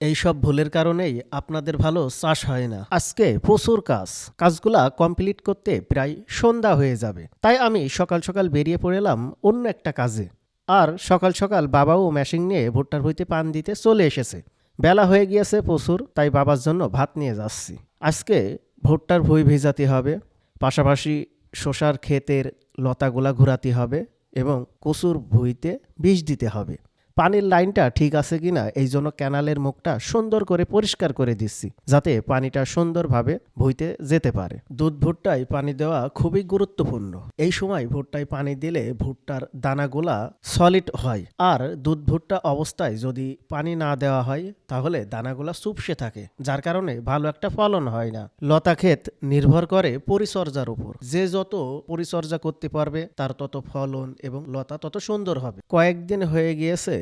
এইসব ভুলের কারণেই আপনাদের ভালো চাষ হয় না। আজকে প্রচুর কাজগুলা কমপ্লিট করতে প্রায় সন্ধ্যা হয়ে যাবে, তাই আমি সকাল সকাল বেরিয়ে পড়লাম অন্য একটা কাজে। আর সকাল সকাল বাবাও মেশিন নিয়ে ভুট্টার ভুঁইতে পান দিতে চলে এসেছে। বেলা হয়ে গিয়েছে প্রচুর, তাই বাবার জন্য ভাত নিয়ে যাচ্ছি। আজকে ভুট্টার ভুঁই ভেজাতে হবে, পাশাপাশি শসার ক্ষেতের লতাগুলা ঘোরাতে হবে এবং কচুর ভুঁইতে বিষ দিতে হবে। পানির লাইনটা ঠিক আছে কিনা এই জন্য ক্যানালের মুখটা সুন্দর করে পরিষ্কার করে দিচ্ছি, যাতে পানিটা সুন্দরভাবে ভুঁইতে যেতে পারে। দুধ ভুট্টায় পানি দেওয়া খুবই গুরুত্বপূর্ণ। এই সময় ভুট্টায় পানি দিলে ভুট্টার দানাগুলা সলিড হয়, আর দুধ ভুট্টা অবস্থায় যদি পানি না দেওয়া হয় তাহলে দানাগুলা চুপসে থাকে, যার কারণে ভালো একটা ফলন হয় না। লতা ক্ষেত নির্ভর করে পরিচর্যার উপর। যে যত পরিচর্যা করতে পারবে তার তত ফলন এবং লতা তত সুন্দর হবে। কয়েকদিন হয়ে গিয়েছে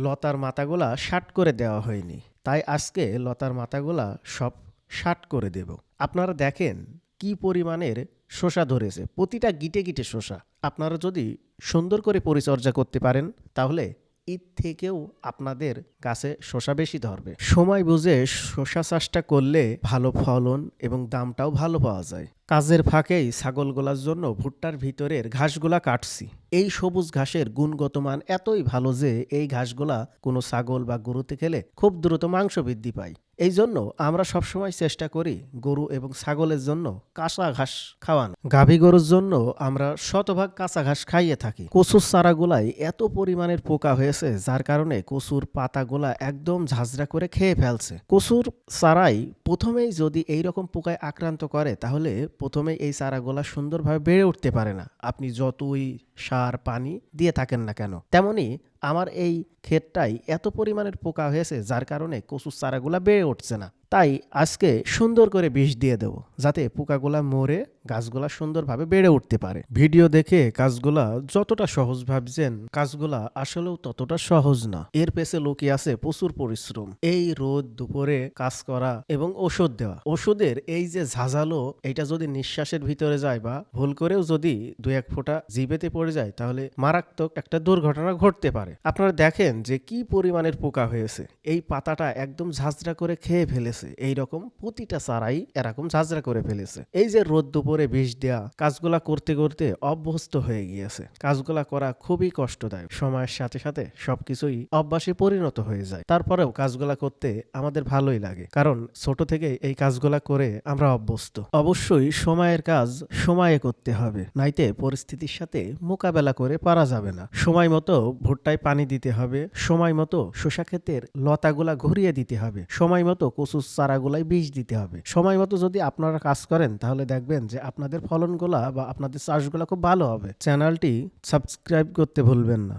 লতার মাথাগুলা শাট করে দেওয়া হয়নি, তাই আজকে লতার মাথাগুলা সব শাট করে দেব। আপনারা দেখেন কি পরিমাণের শসা ধরেছে, প্রতিটা গিটে গিটে শসা। আপনারা যদি সুন্দর করে পরিচর্যা করতে পারেন তাহলে ঈদ থেকেও আপনাদের গাছে শসা বেশি ধরবে। সময় বুঝে শসা চাষটা করলে ভালো ফলন এবং দামটাও ভালো পাওয়া যায়। কাজের ফাঁকেই ছাগলগুলার জন্য ভুট্টার ভিতরের ঘাসগুলা কাটছি। এই সবুজ ঘাসের গুণগত মান এতই ভালো যে এই ঘাসগুলা কোনো ছাগল বা গরুতে খেলে খুব দ্রুত মাংস বৃদ্ধি পায়। এই জন্য আমরা সবসময় চেষ্টা করি গরু এবং ছাগলের জন্য কাঁচা ঘাস খাওয়ানো। গাভী গরুর জন্য আমরা শতভাগ কাঁচা ঘাস খাইয়ে থাকি। কচুর চারাগুলায় এত পরিমাণের পোকা হয়েছে, যার কারণে কচুর পাতাগুলা একদম ঝাঁঝরা করে খেয়ে ফেলছে। কচুর চারাই প্রথমেই যদি এইরকম পোকায় আক্রান্ত করে তাহলে প্রথমেই এই চারাগুলা সুন্দরভাবে বেড়ে উঠতে পারে না, আপনি যতই সার পানি দিয়ে থাকেন না কেন। তেমনি আমার এই ক্ষেতটাই এত পরিমাণের পোকা হয়েছে, যার কারণে কচুর চারাগুলা বেড়ে উঠছে না। তাই আজকে সুন্দর করে বিষ দিয়ে দেব, যাতে পোকাগুলা মরে গাছগুলা সুন্দরভাবে বেড়ে উঠতে পারে। ভিডিও দেখে কাজগুলা যতটা সহজ ভাবছেন, কাজগুলা আসলেও ততটা সহজ না। এর পেছে লুকিয়ে আছে প্রচুর পরিশ্রম। এই রোদ দুপুরে কাজ করা এবং ওষুধ দেওয়া। ওষুধের এই যে ঝাঁঝালো, এটা যদি নিঃশ্বাসের ভিতরে যায় বা ভুল করেও যদি দু এক ফোঁটা জিভেতে পড়ে যায় তাহলে মারাত্মক একটা দুর্ঘটনা ঘটতে পারে। আপনারা দেখেন যে কি পরিমাণের পোকা হয়েছে। এই পাতাটা একদম ঝাঁঝরা করে খেয়ে ফেলেছে। এইরকম প্রতিটা চারাই এরকম ঝাঁঝরা করে ফেলেছে। এই যে রোদ দুপুরে বিষ দেয়া, কাজগুলা করতে করতে অভ্যস্ত হয়ে গিয়েছে। কাজগুলা করা খুবই কষ্টদায়ক। সময়ের সাথে সাথে সবকিছুই অভ্যাসে পরিণত হয়ে যায়। তারপরেও কাজগুলা করতে আমাদের ভালোই লাগে, কারণ ছোট থেকে এই কাজগুলা করে আমরা অভ্যস্ত। অবশ্যই সময়ের কাজ সময়ে করতে হবে, নাইতে পরিস্থিতির সাথে মোকাবেলা করে পারা যাবে না। সময় মতো ভুট্টায় পানি দিতে হবে, সময় মতো শসা ক্ষেতের লতাগুলা ঘুরিয়ে দিতে হবে, সময় মতো কচুর চারাগুলাই বীজ দিতে হবে। সময় মতো যদি আপনারা কাজ করেন তাহলে দেখবেন যে আপনাদের ফলনগুলা বা আপনাদের চাষগুলা খুব ভালো হবে। চ্যানেলটি সাবস্ক্রাইব করতে ভুলবেন না।